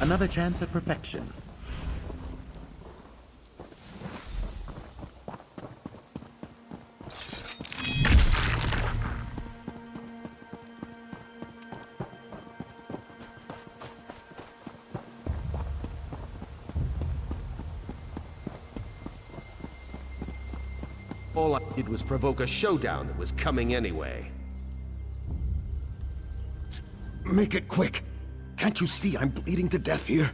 Another chance at perfection. All I did was provoke a showdown that was coming anyway. Make it quick! Can't you see I'm bleeding to death here?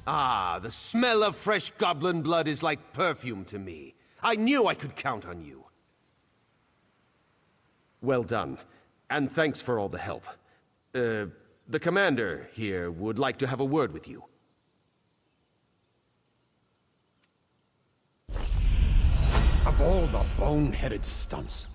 Ah, the smell of fresh goblin blood is like perfume to me. I knew I could count on you. Well done, and thanks for all the help. The commander here would like to have a word with you. Of all the bone-headed stunts.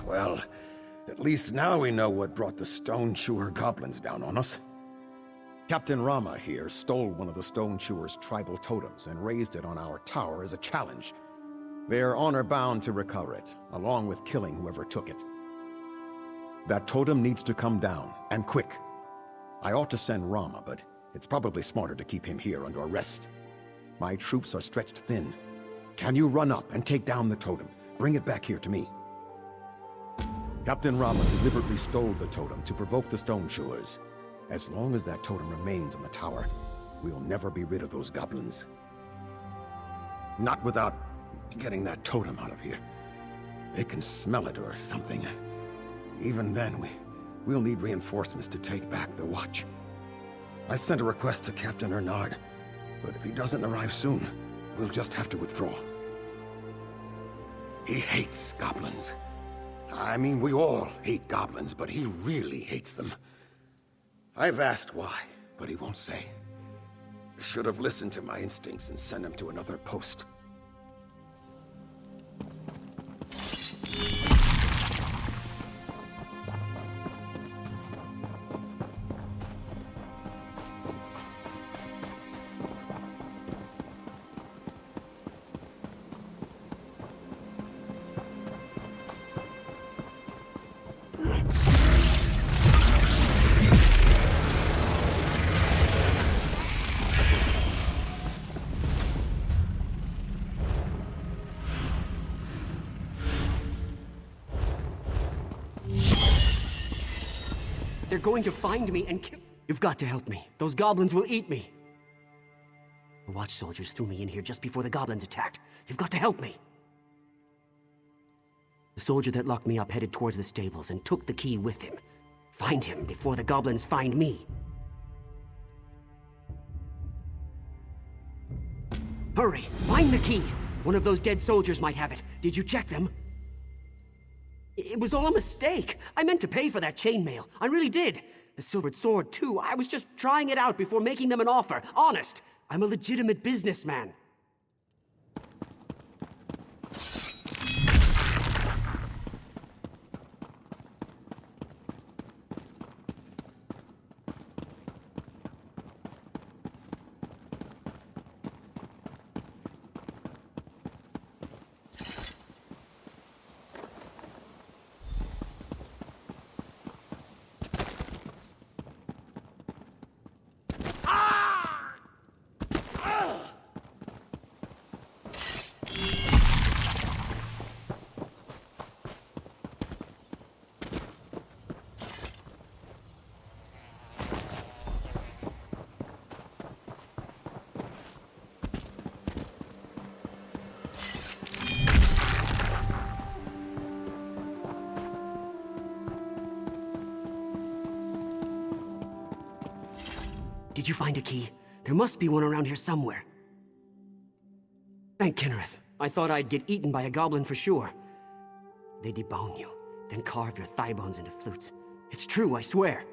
Well, at least now we know what brought the Stone Chewer goblins down on us. Captain Rama here stole one of the Stone Chewer's tribal totems and raised it on our tower as a challenge. They're honor-bound to recover it, along with killing whoever took it. That totem needs to come down, and quick. I ought to send Rama, but it's probably smarter to keep him here under arrest. My troops are stretched thin. Can you run up and take down the totem? Bring it back here to me. Captain Rama deliberately stole the totem to provoke the Stone Chewers. As long as that totem remains on the tower, we'll never be rid of those goblins. Not without getting that totem out of here. They can smell it or something. Even then, we'll need reinforcements to take back the watch. I sent a request to Captain Ernard, but if he doesn't arrive soon, we'll just have to withdraw. He hates goblins. I mean, we all hate goblins, but he really hates them. I've asked why, but he won't say. Should have listened to my instincts and sent him to another post. They're going to find me and kill... You've got to help me. Those goblins will eat me. The watch soldiers threw me in here just before the goblins attacked. You've got to help me. The soldier that locked me up headed towards the stables and took the key with him. Find him before the goblins find me. Hurry! Find the key! One of those dead soldiers might have it. Did you check them? It was all a mistake. I meant to pay for that chainmail. I really did. The silvered sword, too. I was just trying it out before making them an offer. Honest. I'm a legitimate businessman. Did you find a key? There must be one around here somewhere. Thank Kinnereth. I thought I'd get eaten by a goblin for sure. They debone you, then carve your thigh bones into flutes. It's true, I swear.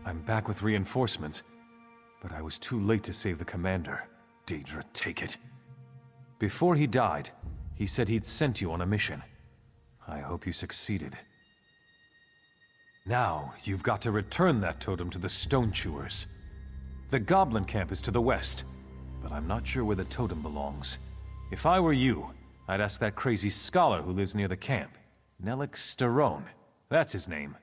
I'm back with reinforcements, but I was too late to save the commander. Daedra, take it. Before he died, he said he'd sent you on a mission. I hope you succeeded. Now, you've got to return that totem to the Stone Chewers. The Goblin camp is to the west, but I'm not sure where the totem belongs. If I were you, I'd ask that crazy scholar who lives near the camp. Nellic Starone. That's his name.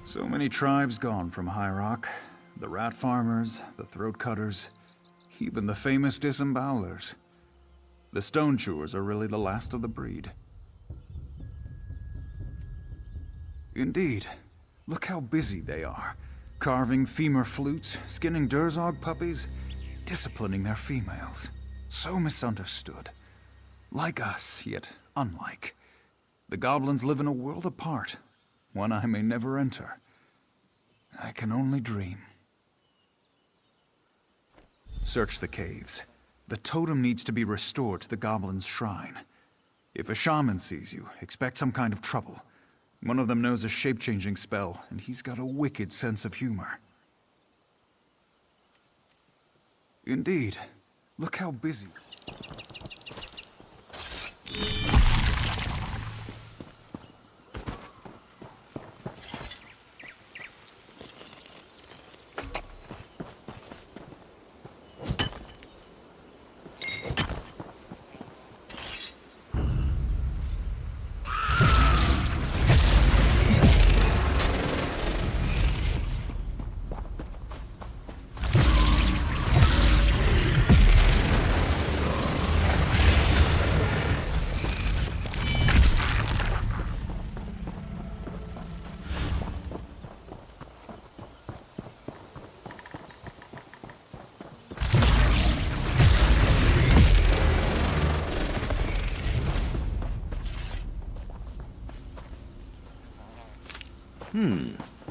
So many tribes gone from High Rock. The rat farmers, the throat cutters, even the famous disembowelers. The Stone Chewers are really the last of the breed. Indeed. Look how busy they are. Carving femur flutes, skinning Durzog puppies, disciplining their females. So misunderstood. Like us, yet unlike. The goblins live in a world apart, one I may never enter. I can only dream. Search the caves. The totem needs to be restored to the goblin's shrine. If a shaman sees you, expect some kind of trouble. One of them knows a shape-changing spell, and he's got a wicked sense of humor. Indeed. Look how busy...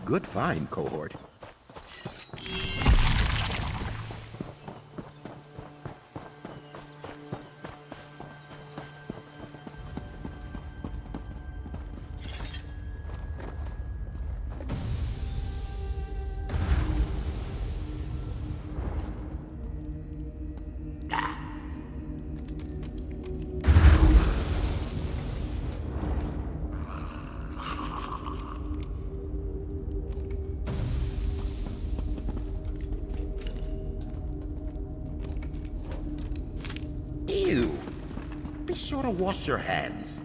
Good find, cohort. Ew. Be sure to wash your hands.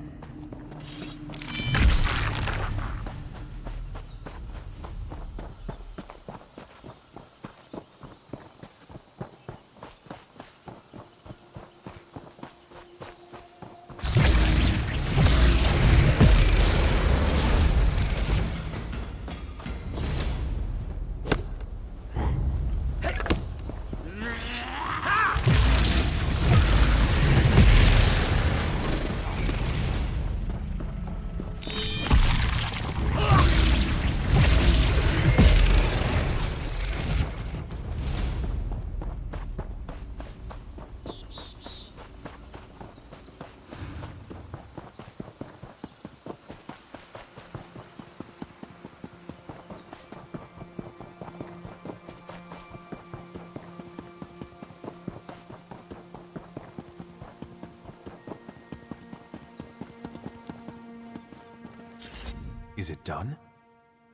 Is it done?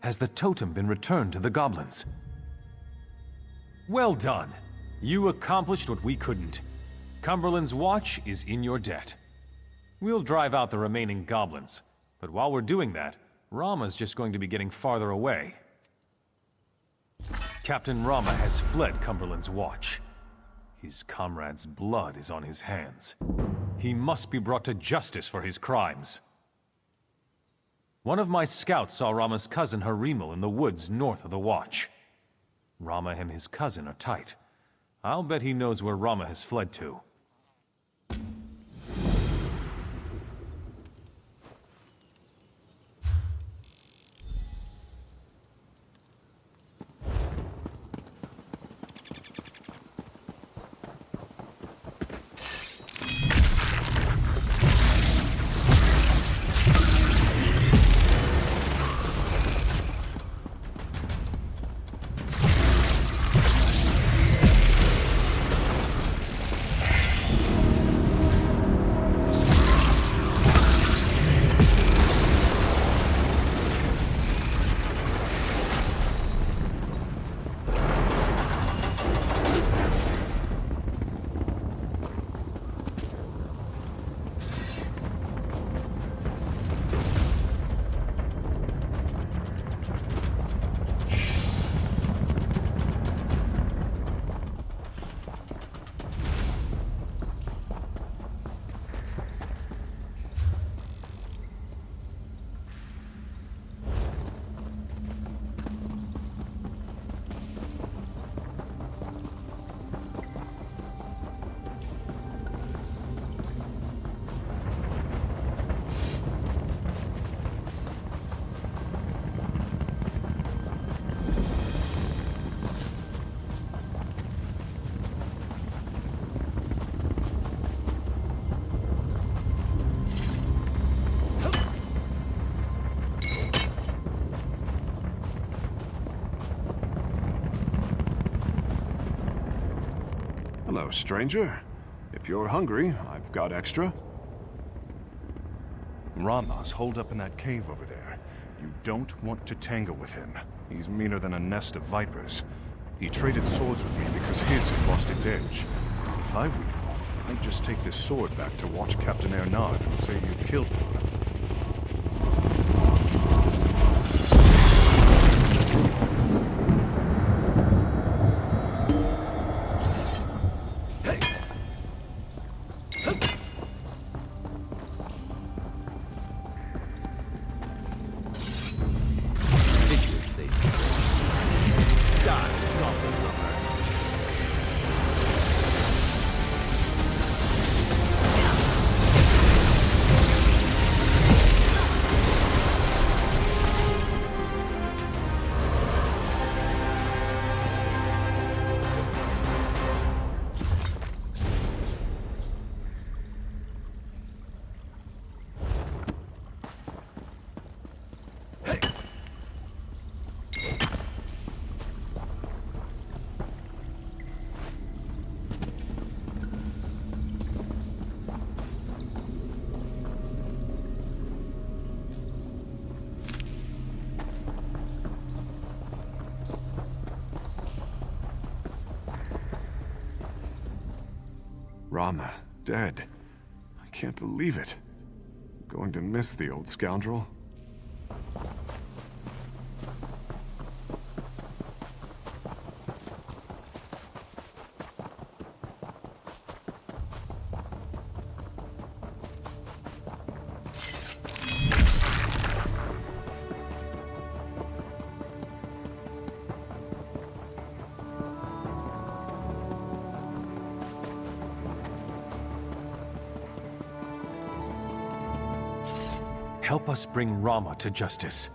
Has the totem been returned to the goblins? Well done! You accomplished what we couldn't. Cumberland's watch is in your debt. We'll drive out the remaining goblins, but while we're doing that, Rama's just going to be getting farther away. Captain Rama has fled Cumberland's watch. His comrade's blood is on his hands. He must be brought to justice for his crimes. One of my scouts saw Rama's cousin Harimal in the woods north of the watch. Rama and his cousin are tight. I'll bet he knows where Rama has fled to. Hello, stranger. If you're hungry, I've got extra. Rama's holed up in that cave over there. You don't want to tangle with him. He's meaner than a nest of vipers. He traded swords with me because his had lost its edge. If I were you, I'd just take this sword back to watch Captain Ernard and say you killed him. Rama, dead. I can't believe it. I'm going to miss the old scoundrel. Help us bring Rama to justice.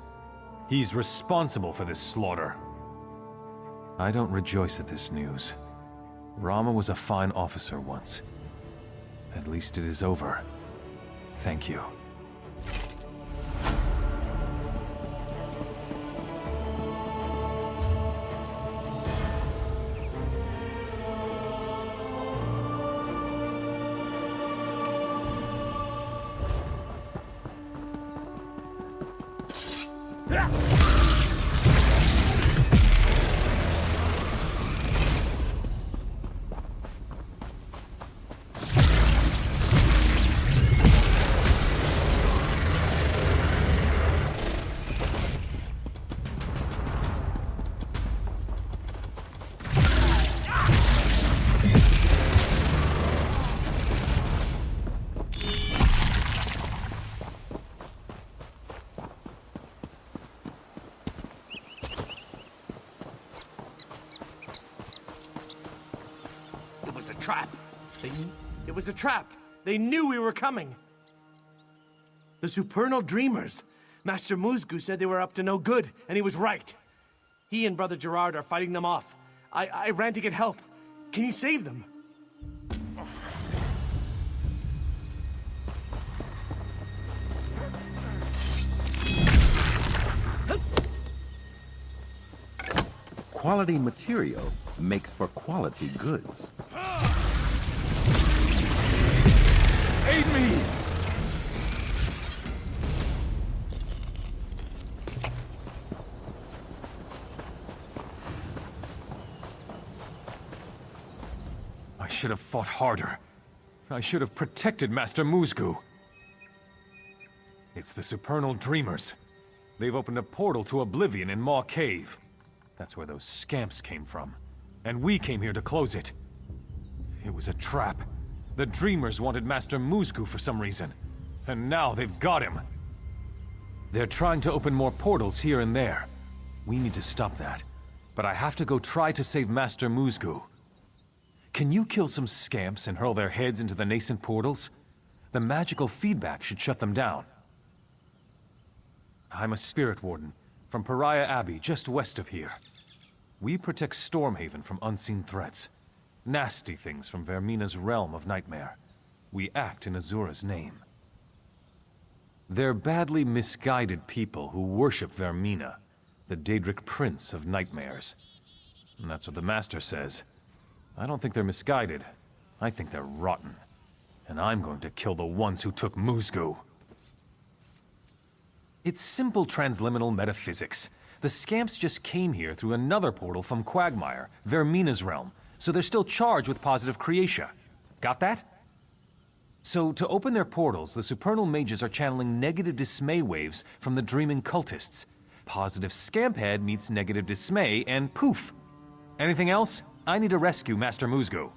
He's responsible for this slaughter. I don't rejoice at this news. Rama was a fine officer once. At least it is over. Thank you. trap. It was a trap. They knew we were coming. The Supernal Dreamers. Master Muzgu said they were up to no good, and he was right. He and Brother Gerard are fighting them off. I ran to get help. Can you save them? Quality material makes for quality goods. Aid me! I should have fought harder. I should have protected Master Muzgu. It's the Supernal Dreamers. They've opened a portal to Oblivion in Maw Cave. That's where those scamps came from. And we came here to close it. It was a trap. The Dreamers wanted Master Muzgu for some reason. And now they've got him. They're trying to open more portals here and there. We need to stop that. But I have to go try to save Master Muzgu. Can you kill some scamps and hurl their heads into the nascent portals? The magical feedback should shut them down. I'm a spirit warden from Pariah Abbey, just west of here. We protect Stormhaven from unseen threats. Nasty things from Vermina's realm of nightmare. We act in Azura's name. They're badly misguided people who worship Vermina, the Daedric prince of nightmares. And that's what the Master says. I don't think they're misguided. I think they're rotten. And I'm going to kill the ones who took Muzgu. It's simple transliminal metaphysics. The scamps just came here through another portal from Quagmire, Vermina's realm, so they're still charged with positive creatia. Got that? So, to open their portals, the supernal mages are channeling negative dismay waves from the dreaming cultists. Positive scamphead meets negative dismay, and poof! Anything else? I need to rescue Master Muzgu.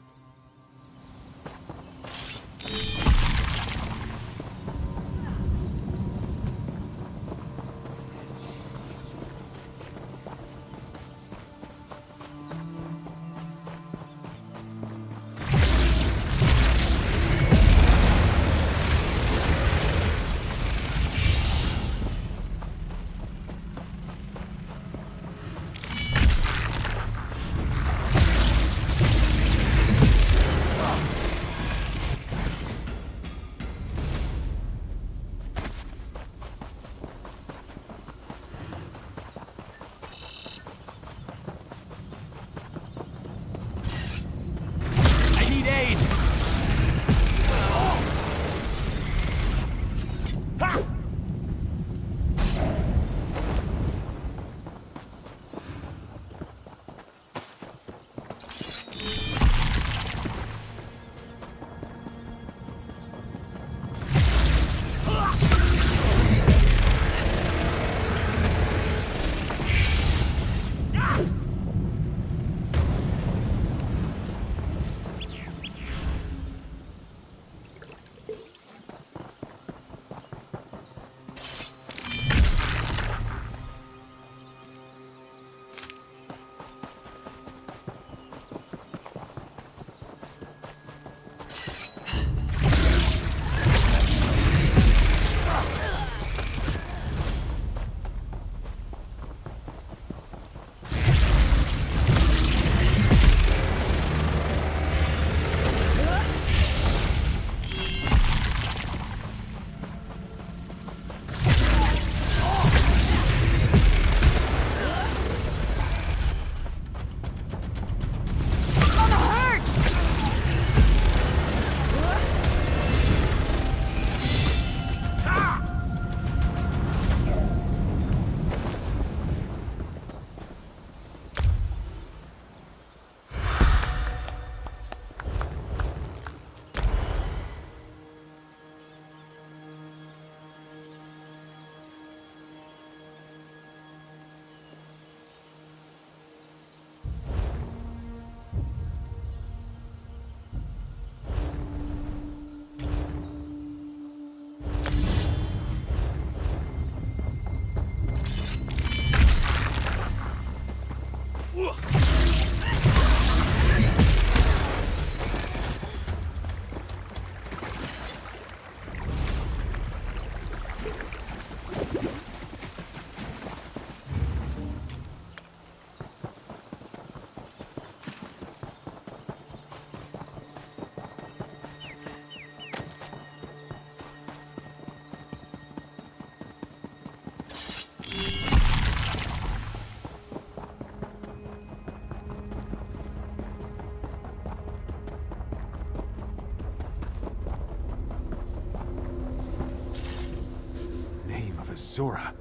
Zora,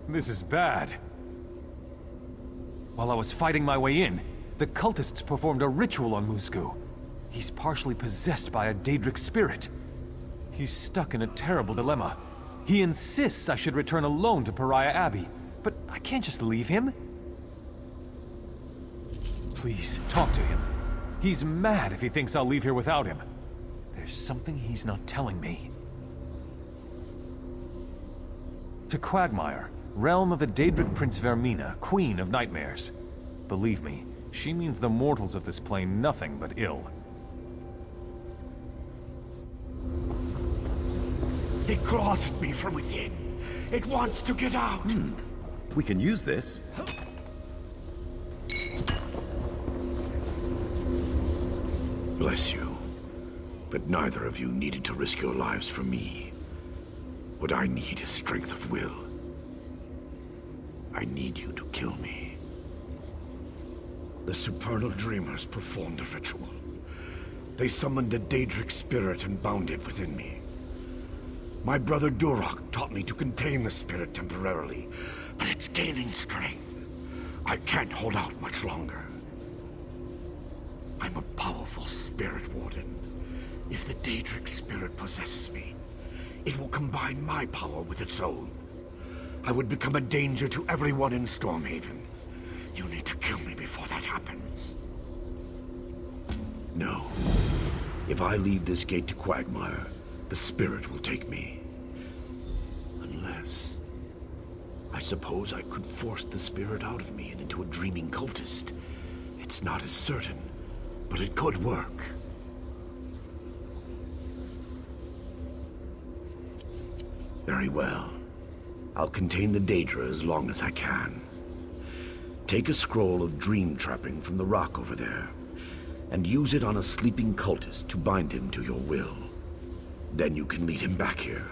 this is bad. While I was fighting my way in, the cultists performed a ritual on Musgu. He's partially possessed by a Daedric spirit. He's stuck in a terrible dilemma. He insists I should return alone to Pariah Abbey, but I can't just leave him. Please, talk to him. He's mad if he thinks I'll leave here without him. There's something he's not telling me. To Quagmire, realm of the Daedric Prince Vermina, Queen of Nightmares. Believe me, she means the mortals of this plane nothing but ill. It claws at me from within. It wants to get out. We can use this. Bless you. But neither of you needed to risk your lives for me. What I need is strength of will. I need you to kill me. The supernal dreamers performed a ritual. They summoned a Daedric spirit and bound it within me. My brother Durak taught me to contain the spirit temporarily, but it's gaining strength. I can't hold out much longer. I'm a powerful spirit warden. If the Daedric spirit possesses me, it will combine my power with its own. I would become a danger to everyone in Stormhaven. You need to kill me before that happens. No. If I leave this gate to Quagmire, the spirit will take me. Unless... I suppose I could force the spirit out of me and into a dreaming cultist. It's not as certain, but it could work. Very well. I'll contain the Daedra as long as I can. Take a scroll of dream trapping from the rock over there, and use it on a sleeping cultist to bind him to your will. Then you can lead him back here.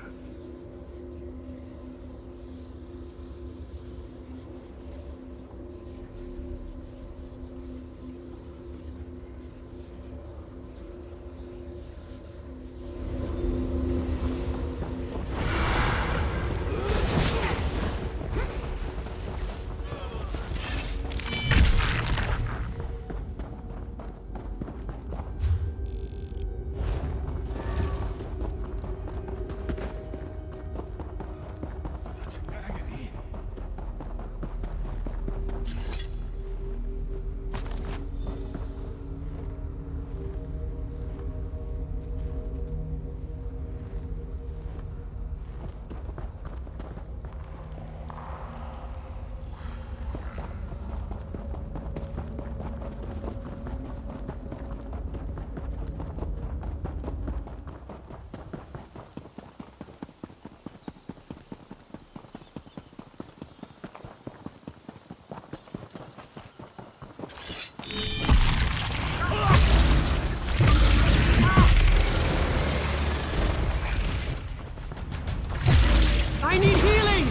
I need healing!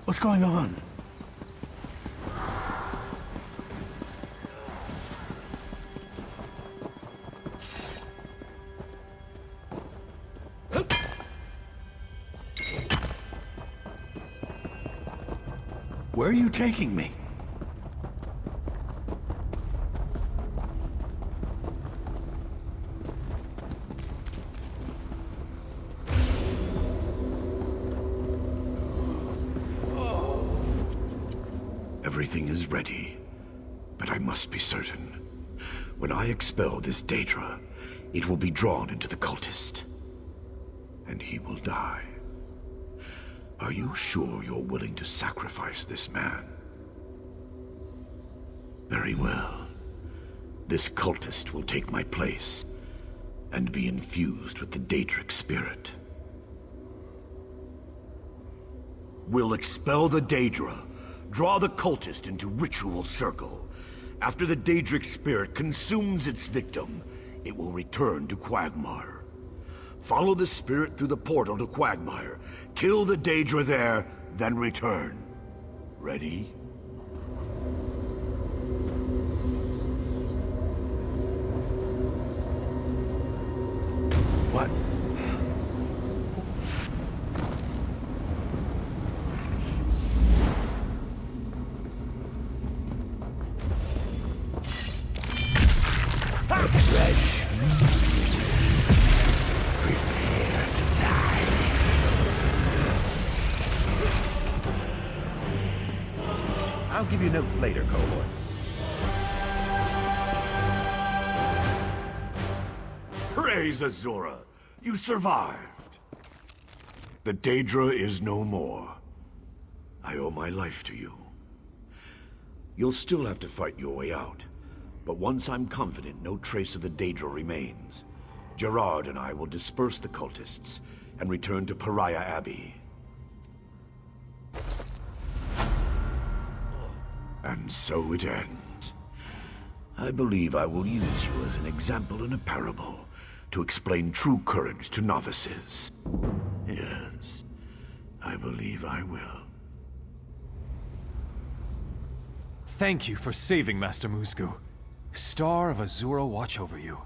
What's going on? Where are you taking me? Everything is ready, but I must be certain. When I expel this Daedra, it will be drawn into the cultist, and he will die. Are you sure you're willing to sacrifice this man? Very well. This cultist will take my place and be infused with the Daedric spirit. We'll expel the Daedra, draw the cultist into ritual circle. After the Daedric spirit consumes its victim, it will return to Quagmire. Follow the spirit through the portal to Quagmire. Kill the Daedra there, then return. Ready? What? I'll give you notes later, cohort. Praise Azura! You survived! The Daedra is no more. I owe my life to you. You'll still have to fight your way out, but once I'm confident no trace of the Daedra remains, Gerard and I will disperse the cultists and return to Pariah Abbey. And so it ends. I believe I will use you as an example in a parable to explain true courage to novices. Yes, I believe I will. Thank you for saving Master Musgu. Star of Azura watch over you.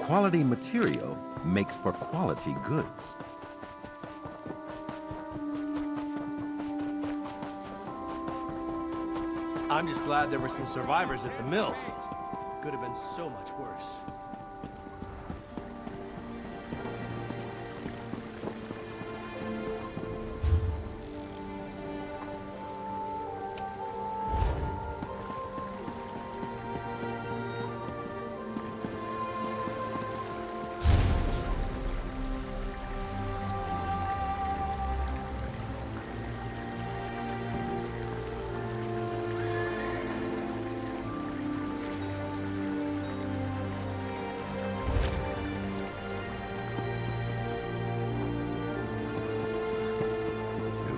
Quality material makes for quality goods. I'm just glad there were some survivors at the mill. Could have been so much worse.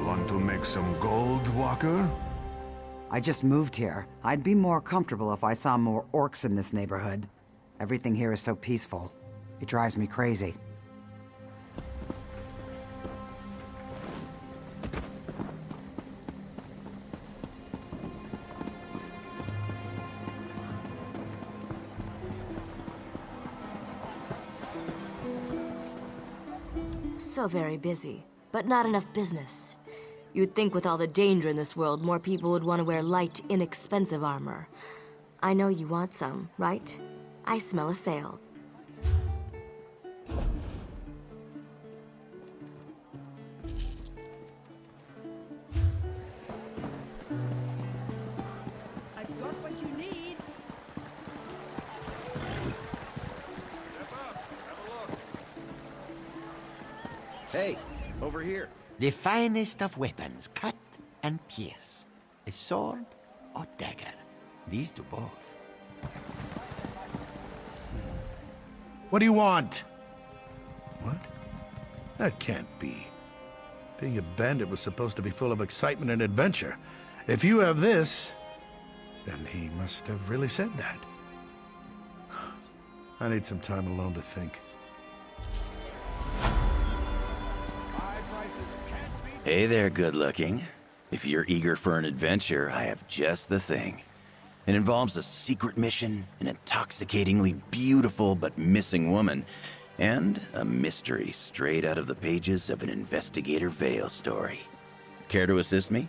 Want to make some gold, Walker? I just moved here. I'd be more comfortable if I saw more orcs in this neighborhood. Everything here is so peaceful. It drives me crazy. So very busy, but not enough business. You'd think with all the danger in this world, more people would want to wear light, inexpensive armor. I know you want some, right? I smell a sale. I've got what you need. Hey, over here. The finest of weapons, cut and pierce. A sword or dagger. These do both. What do you want? What? That can't be. Being a bandit was supposed to be full of excitement and adventure. If you have this, then he must have really said that. I need some time alone to think. Hey there, good looking. If you're eager for an adventure, I have just the thing. It involves a secret mission, an intoxicatingly beautiful but missing woman, and a mystery straight out of the pages of an Investigator Vale story. Care to assist me?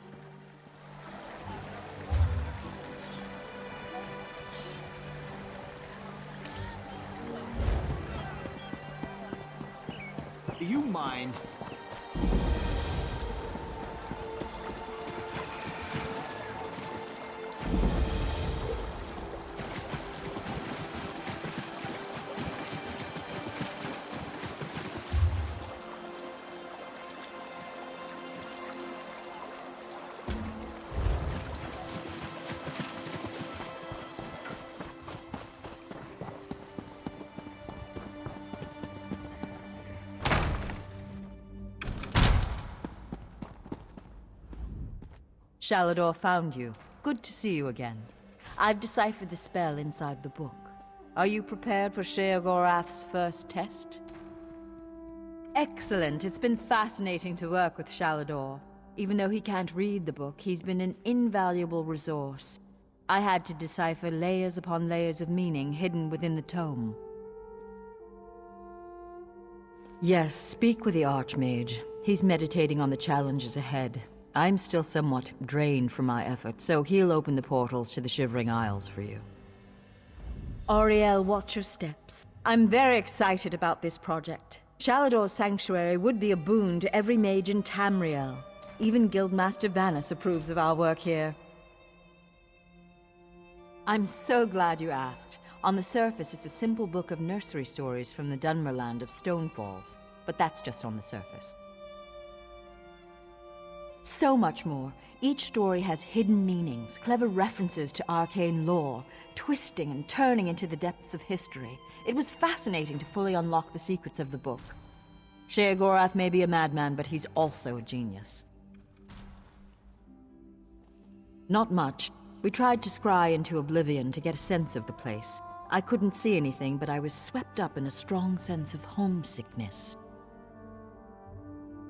Do you mind? Shalador found you. Good to see you again. I've deciphered the spell inside the book. Are you prepared for Sheogorath's first test? Excellent. It's been fascinating to work with Shalador. Even though he can't read the book, he's been an invaluable resource. I had to decipher layers upon layers of meaning hidden within the tome. Yes, speak with the Archmage. He's meditating on the challenges ahead. I'm still somewhat drained from my effort, so he'll open the portals to the Shivering Isles for you. Auriel, watch your steps. I'm very excited about this project. Shalador's sanctuary would be a boon to every mage in Tamriel. Even Guildmaster Vanus approves of our work here. I'm so glad you asked. On the surface, it's a simple book of nursery stories from the Dunmerland of Stonefalls, but that's just on the surface. So much more. Each story has hidden meanings, clever references to arcane lore, twisting and turning into the depths of history. It was fascinating to fully unlock the secrets of the book. Sheogorath may be a madman, but he's also a genius. Not much. We tried to scry into oblivion to get a sense of the place. I couldn't see anything, but I was swept up in a strong sense of homesickness.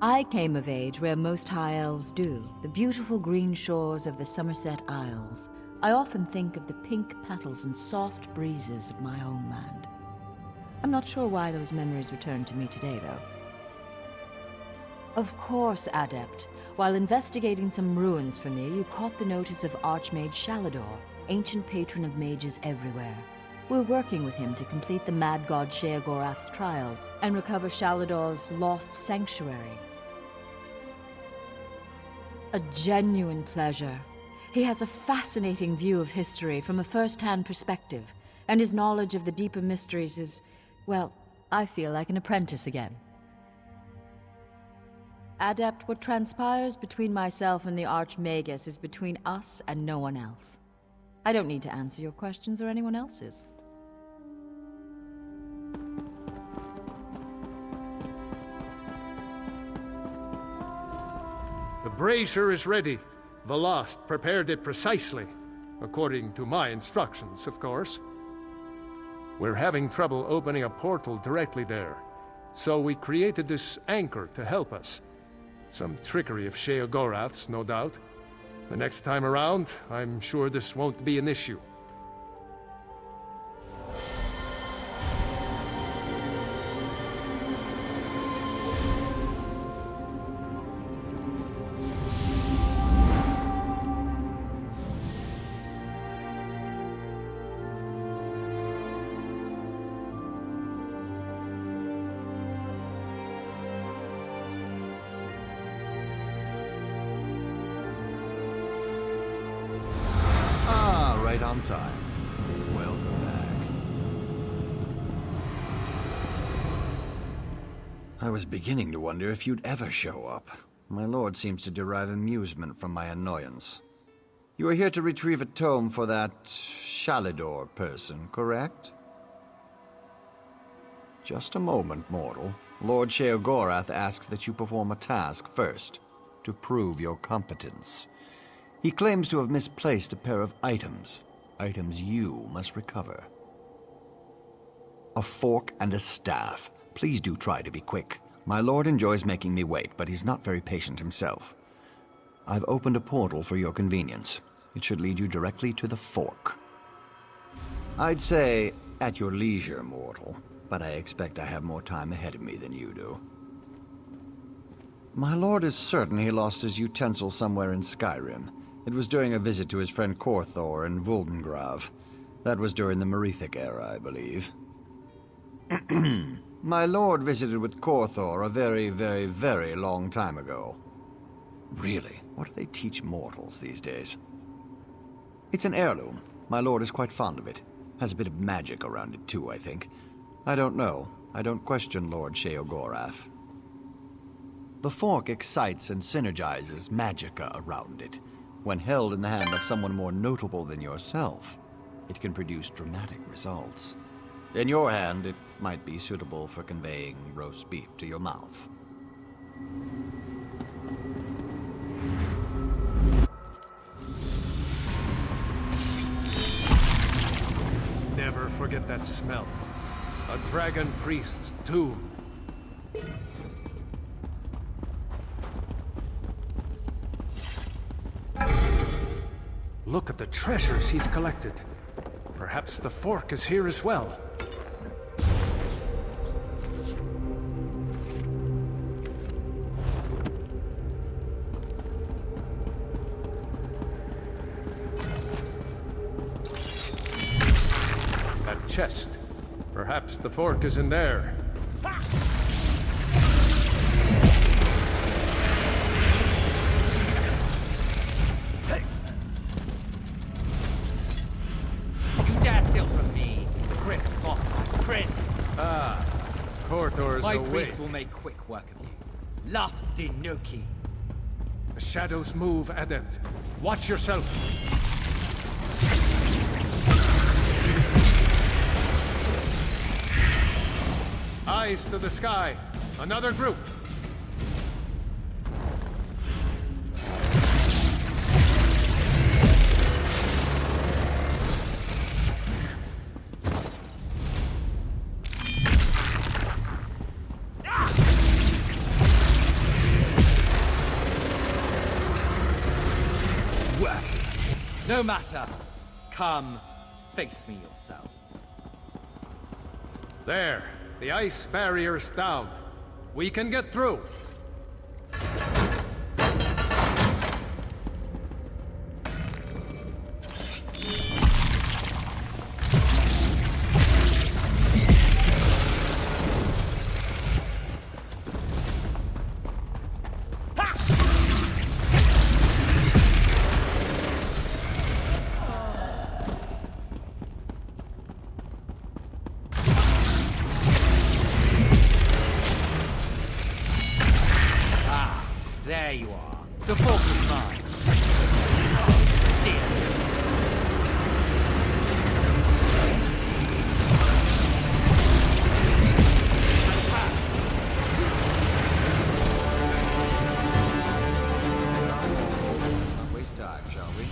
I came of age where most high elves do, the beautiful green shores of the Somerset Isles. I often think of the pink petals and soft breezes of my homeland. I'm not sure why those memories returned to me today, though. Of course, Adept. While investigating some ruins for me, you caught the notice of Archmage Shalador, ancient patron of mages everywhere. We're working with him to complete the Mad God Sheogorath's trials and recover Shalador's lost sanctuary. A genuine pleasure. He has a fascinating view of history from a first-hand perspective, and his knowledge of the deeper mysteries is, well, I feel like an apprentice again. Adept, what transpires between myself and the Archmagus is between us and no one else. I don't need to answer your questions or anyone else's. The brazier is ready. Velost prepared it precisely, according to my instructions, of course. We're having trouble opening a portal directly there, so we created this anchor to help us. Some trickery of Sheogorath's, no doubt. The next time around, I'm sure this won't be an issue. Right on time. Welcome back. I was beginning to wonder if you'd ever show up. My lord seems to derive amusement from my annoyance. You are here to retrieve a tome for that Shalador person, correct? Just a moment, mortal. Lord Sheogorath asks that you perform a task first, to prove your competence. He claims to have misplaced a pair of items. Items you must recover. A fork and a staff. Please do try to be quick. My lord enjoys making me wait, but he's not very patient himself. I've opened a portal for your convenience. It should lead you directly to the fork. I'd say at your leisure, mortal, but I expect I have more time ahead of me than you do. My lord is certain he lost his utensil somewhere in Skyrim. It was during a visit to his friend Korthor in Vuldengrav. That was during the Merethic era, I believe. My lord visited with Korthor a very, very, very long time ago. Really? What do they teach mortals these days? It's an heirloom. My lord is quite fond of it. Has a bit of magic around it, too, I think. I don't know. I don't question Lord Sheogorath. The fork excites and synergizes magicka around it. When held in the hand of someone more notable than yourself, it can produce dramatic results. In your hand, it might be suitable for conveying roast beef to your mouth. Never forget that smell. A dragon priest's tomb. Look at the treasures he's collected. Perhaps the fork is here as well. That chest. Perhaps the fork is in there. Korthor's My away. priest will make quick work of you. Laftinuki. The shadows move, Adept. Watch yourself. Eyes to the sky. Another group. No matter. Come, face me yourselves. There. The ice barrier is down. We can get through. There you are. The fork is mine. Not waste time, shall we?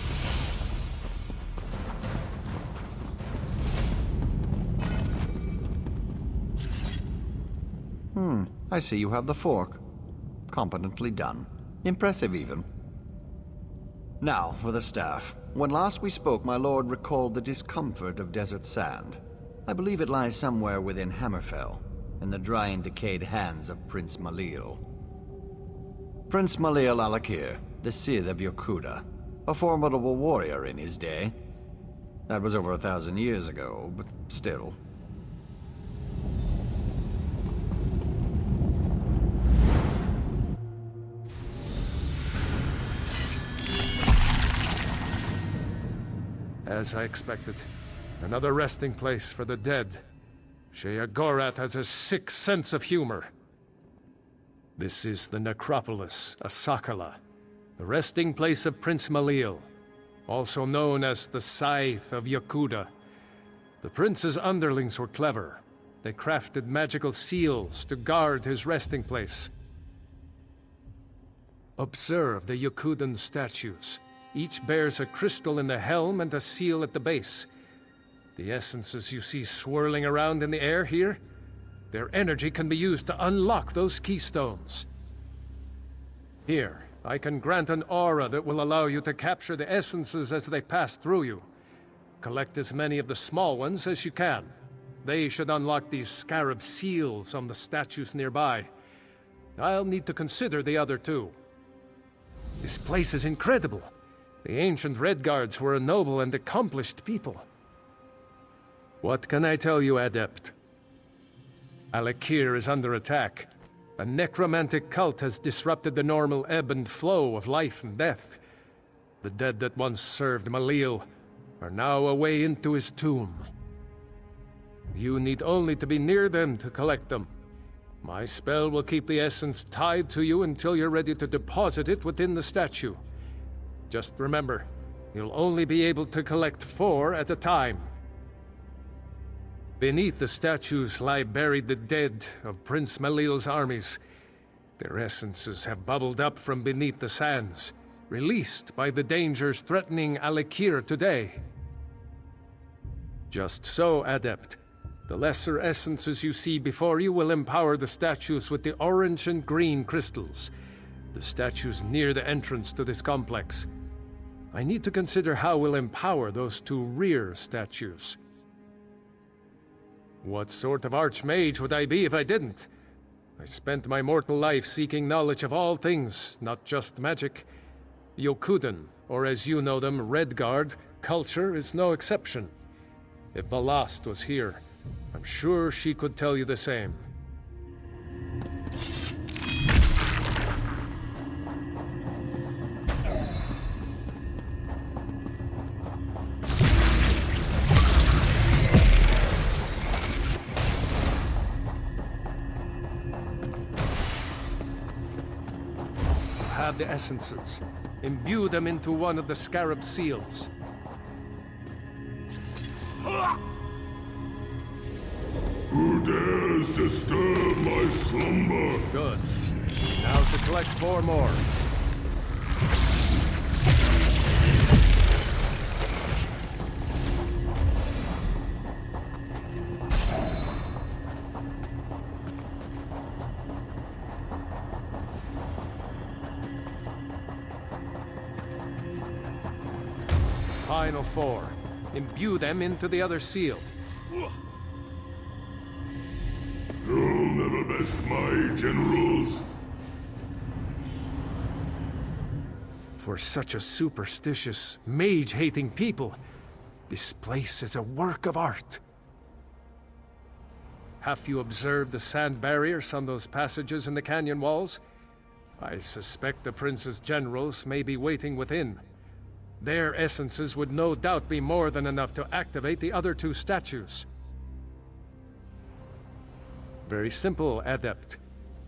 I see you have the fork. Competently done. Impressive, even. Now, for the staff. When last we spoke, my lord recalled the discomfort of desert sand. I believe it lies somewhere within Hammerfell, in the dry and decayed hands of Prince Malil. Prince Malil Alakir, the Sith of Yokuda, a formidable warrior in his day. That was over 1,000 years ago, but still. As I expected. Another resting place for the dead. Sheogorath has a sick sense of humor. This is the necropolis, Asakala, the resting place of Prince Malil, also known as the Scythe of Yokuda. The prince's underlings were clever. They crafted magical seals to guard his resting place. Observe the Yokudan statues. Each bears a crystal in the helm and a seal at the base. The essences you see swirling around in the air here, their energy can be used to unlock those keystones. Here, I can grant an aura that will allow you to capture the essences as they pass through you. Collect as many of the small ones as you can. They should unlock these scarab seals on the statues nearby. I'll need to consider the other two. This place is incredible. The ancient Red Guards were a noble and accomplished people. What can I tell you, Adept? Alakir is under attack. A necromantic cult has disrupted the normal ebb and flow of life and death. The dead that once served Malil are now away into his tomb. You need only to be near them to collect them. My spell will keep the essence tied to you until you're ready to deposit it within the statue. Just remember, you'll only be able to collect 4 at a time. Beneath the statues lie buried the dead of Prince Malil's armies. Their essences have bubbled up from beneath the sands, released by the dangers threatening Alakir today. Just so, Adept. The lesser essences you see before you will empower the statues with the orange and green crystals. The statues near the entrance to this complex. I need to consider how we'll empower those 2 rear statues. What sort of archmage would I be if I didn't? I spent my mortal life seeking knowledge of all things, not just magic. Yokudan, or as you know them, Redguard, culture is no exception. If Valast was here, I'm sure she could tell you the same. Have the essences. Imbue them into one of the scarab seals. Who dares disturb my slumber? Good. Now to collect 4 more. Final 4. Imbue them into the other seal. You'll never best my generals. For such a superstitious, mage-hating people, this place is a work of art. Have you observed the sand barriers on those passages in the canyon walls? I suspect the prince's generals may be waiting within. Their essences would no doubt be more than enough to activate the other two statues. Very simple, Adept.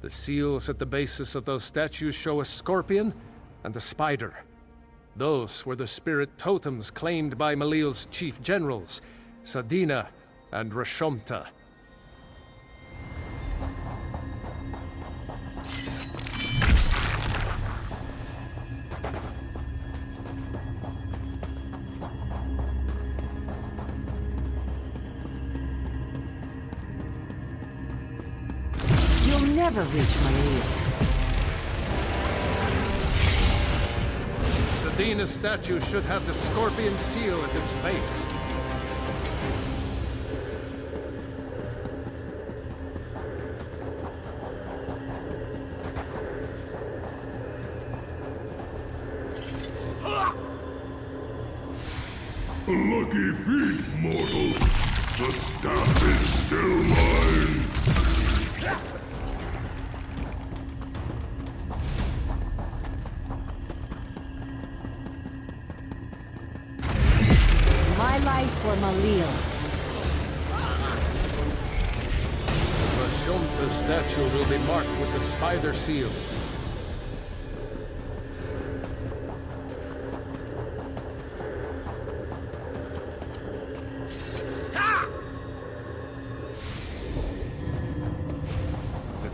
The seals at the bases of those statues show a scorpion and a spider. Those were the spirit totems claimed by Malil's chief generals, Sadina and Rashomta. You'll never reach Malil. Sadina's statue should have the scorpion seal at its base. Lucky feet, mortal. The staff is still mine. My life for Malil. Rashomta's statue will be marked with the spider seal.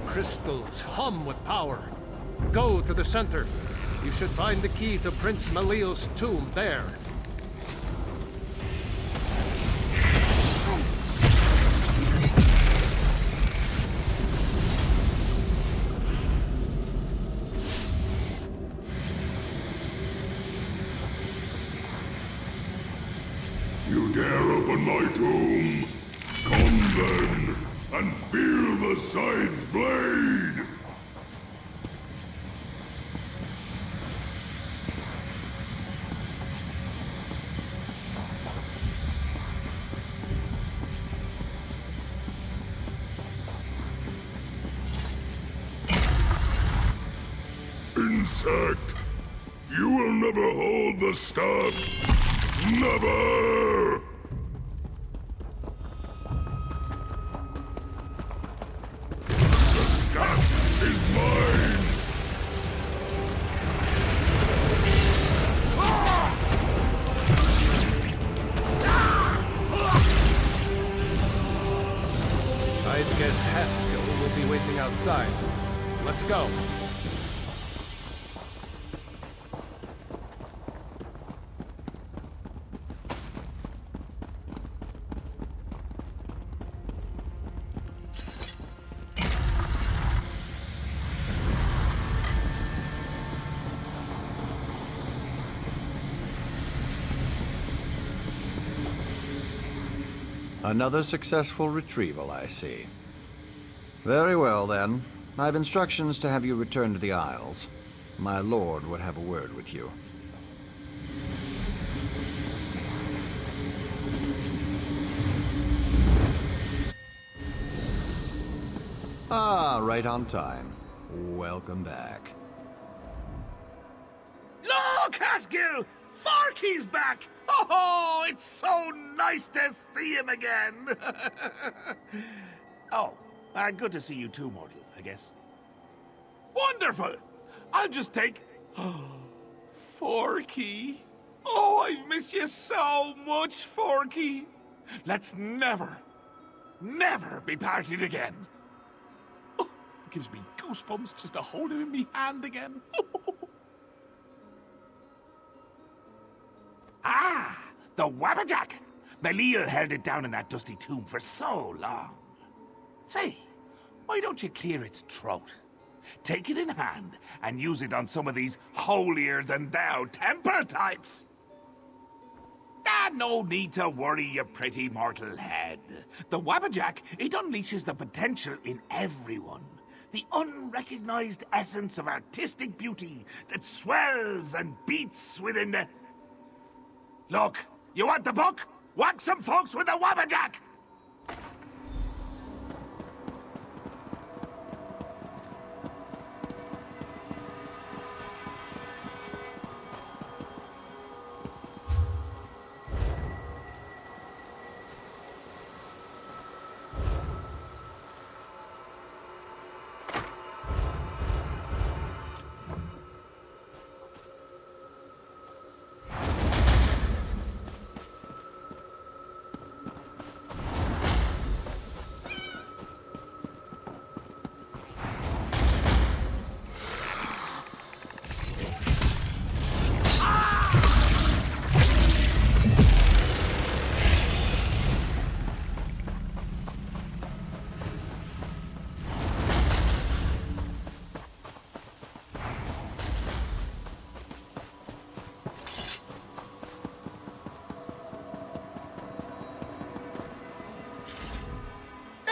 Crystals hum with power. Go to the center. You should find the key to Prince Malil's tomb there. You dare open my tomb? Come then, and feel the side's blade! Insect! You will never hold the staff! Never! The staff is mine! I'd guess Haskell will be waiting outside. Let's go. Another successful retrieval, I see. Very well, then. I've instructions to have you return to the Isles. My lord would have a word with you. Ah, right on time. Welcome back. Look, Haskell! Farkey's back! Oh, it's so nice to see him again! Oh, good to see you too, mortal, I guess. Wonderful! I'll just take... Forky. Oh, I've missed you so much, Forky. Let's never be parted again. Oh, it gives me goosebumps just to hold him in me hand again. Ah, the Wabbajack! Malil held it down in that dusty tomb for so long. Say, why don't you clear its throat? Take it in hand and use it on some of these holier-than-thou temple types. No need to worry your pretty mortal head. The Wabbajack, it unleashes the potential in everyone. The unrecognized essence of artistic beauty that swells and beats within the... Look, you want the book? Whack some folks with the Wabbajack!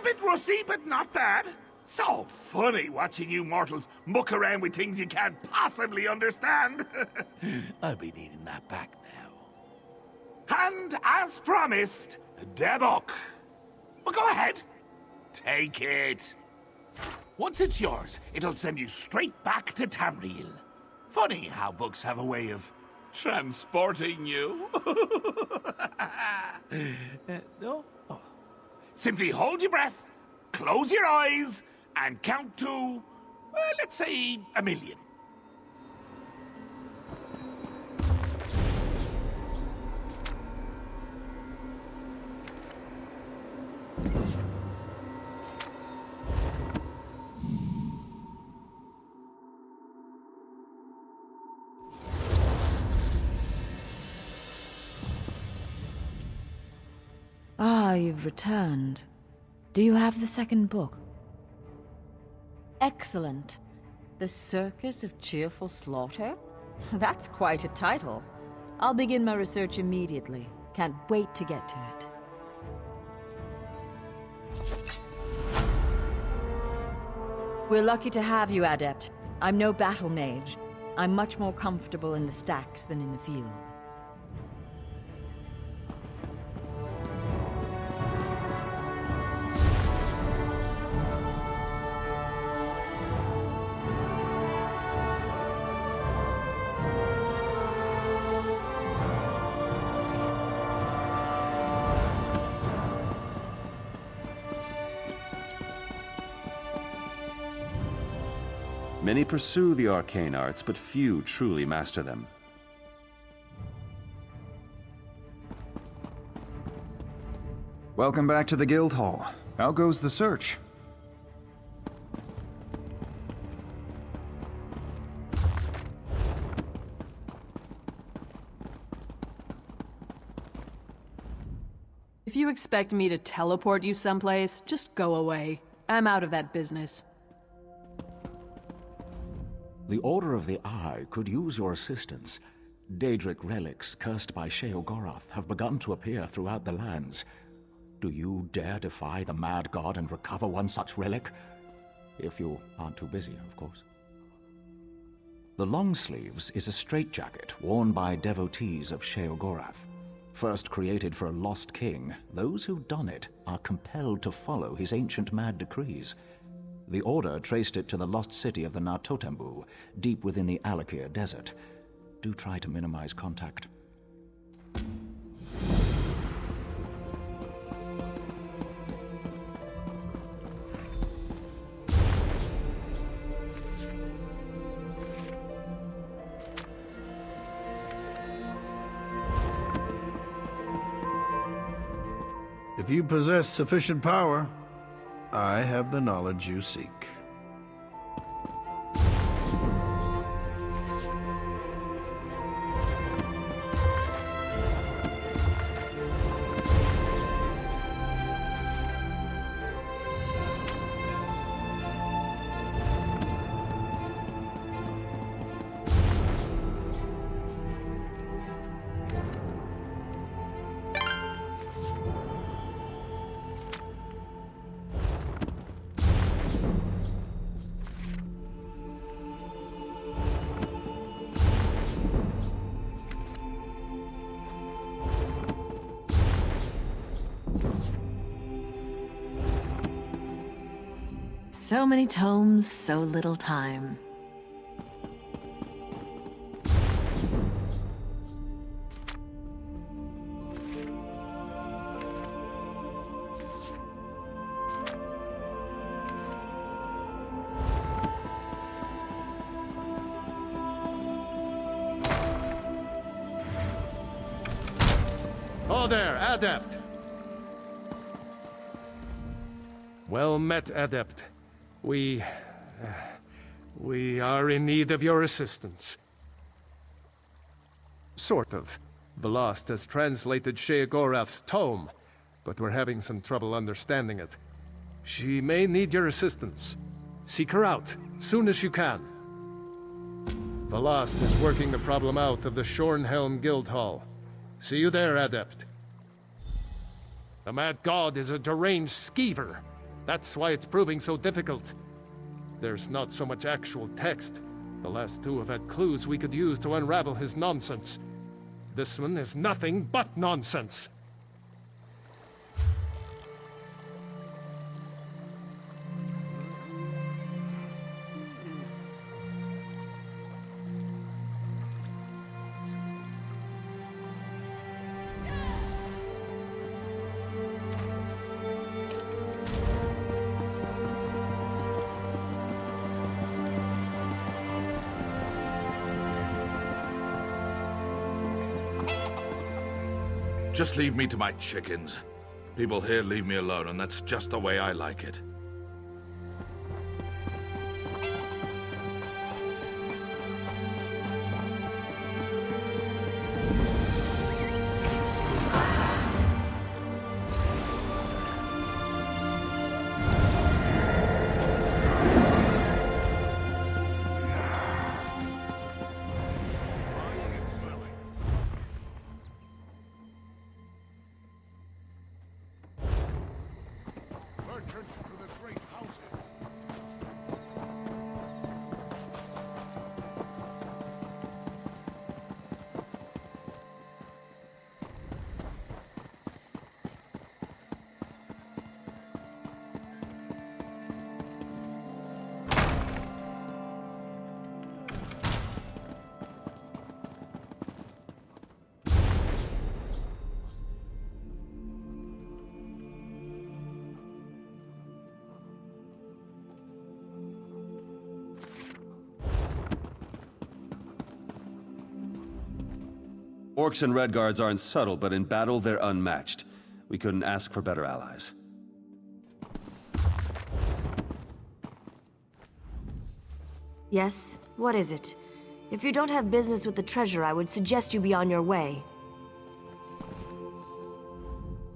Bit rusty, but not bad. So funny watching you mortals muck around with things you can't possibly understand. I'll be needing that back now. And as promised, the book. Well, go ahead. Take it. Once it's yours, it'll send you straight back to Tamriel. Funny how books have a way of transporting you. No? Oh. Simply hold your breath, close your eyes, and count to, let's say, 1,000,000. Ah, you've returned. Do you have the second book? Excellent. The Circus of Cheerful Slaughter? That's quite a title. I'll begin my research immediately. Can't wait to get to it. We're lucky to have you, Adept. I'm no battle mage. I'm much more comfortable in the stacks than in the field. Many pursue the arcane arts, but few truly master them. Welcome back to the Guild Hall. How goes the search? If you expect me to teleport you someplace, just go away. I'm out of that business. The Order of the Eye could use your assistance. Daedric relics cursed by Sheogorath have begun to appear throughout the lands. Do you dare defy the Mad God and recover one such relic? If you aren't too busy, of course. The Longsleeves is a straitjacket worn by devotees of Sheogorath. First created for a lost king, those who don it are compelled to follow his ancient mad decrees. The Order traced it to the lost city of the Nartotembu, deep within the Alakir Desert. Do try to minimize contact. If you possess sufficient power, I have the knowledge you seek. So many tomes, so little time. Oh there, Adept! Well met, Adept. We are in need of your assistance. Sort of. Velost has translated Sheogorath's tome, but we're having some trouble understanding it. She may need your assistance. Seek her out, soon as you can. Velost is working the problem out of the Shornhelm Guildhall. See you there, Adept. The Mad God is a deranged skeever. That's why it's proving so difficult. There's not so much actual text. The last two have had clues we could use to unravel his nonsense. This one is nothing but nonsense. Just leave me to my chickens. People here leave me alone, and that's just the way I like it. Orcs and Redguards aren't subtle, but in battle they're unmatched. We couldn't ask for better allies. Yes? What is it? If you don't have business with the treasure, I would suggest you be on your way.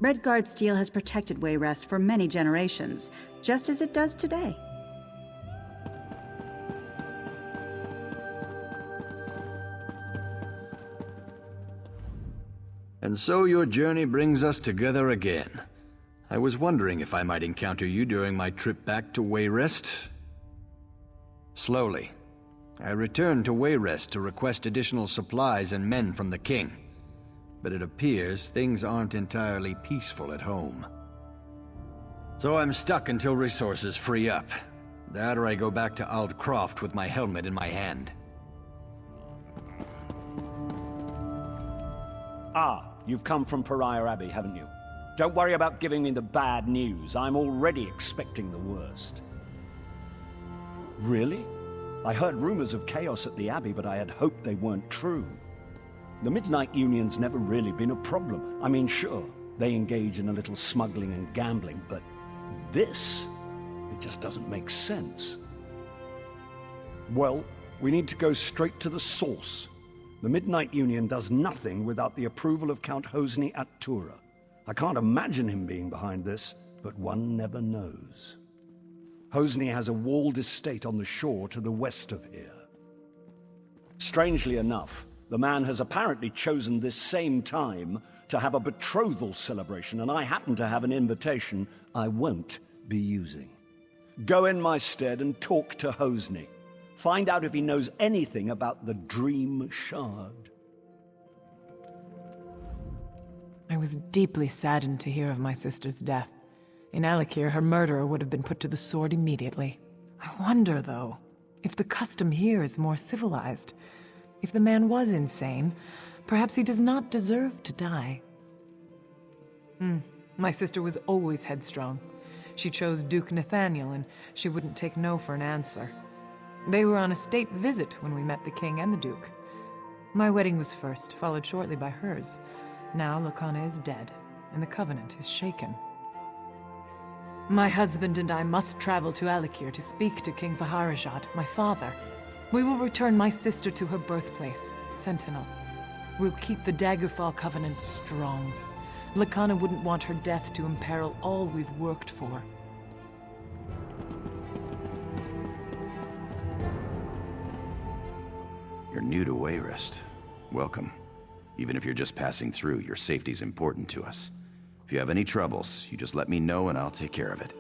Redguard steel has protected Wayrest for many generations, just as it does today. And so your journey brings us together again. I was wondering if I might encounter you during my trip back to Wayrest. Slowly, I returned to Wayrest to request additional supplies and men from the king. But it appears things aren't entirely peaceful at home. So I'm stuck until resources free up. That or I go back to Aldcroft with my helmet in my hand. Ah, you've come from Pariah Abbey, haven't you? Don't worry about giving me the bad news. I'm already expecting the worst. Really? I heard rumors of chaos at the Abbey, but I had hoped they weren't true. The Midnight Union's never really been a problem. I mean, sure, they engage in a little smuggling and gambling, but this, it just doesn't make sense. Well, we need to go straight to the source. The Midnight Union does nothing without the approval of Count Hosni at Tura. I can't imagine him being behind this, but one never knows. Hosni has a walled estate on the shore to the west of here. Strangely enough, the man has apparently chosen this same time to have a betrothal celebration, and I happen to have an invitation I won't be using. Go in my stead and talk to Hosni. Find out if he knows anything about the Dream Shard. I was deeply saddened to hear of my sister's death. In Alikir, her murderer would have been put to the sword immediately. I wonder, though, if the custom here is more civilized. If the man was insane, perhaps he does not deserve to die. My sister was always headstrong. She chose Duke Nathaniel, and she wouldn't take no for an answer. They were on a state visit when we met the king and the duke. My wedding was first, followed shortly by hers. Now Lakana is dead, and the Covenant is shaken. My husband and I must travel to Alikir to speak to King Vaharajat, my father. We will return my sister to her birthplace, Sentinel. We'll keep the Daggerfall Covenant strong. Lakana wouldn't want her death to imperil all we've worked for. You're new to Wayrest. Welcome. Even if you're just passing through, your safety's important to us. If you have any troubles, you just let me know and I'll take care of it.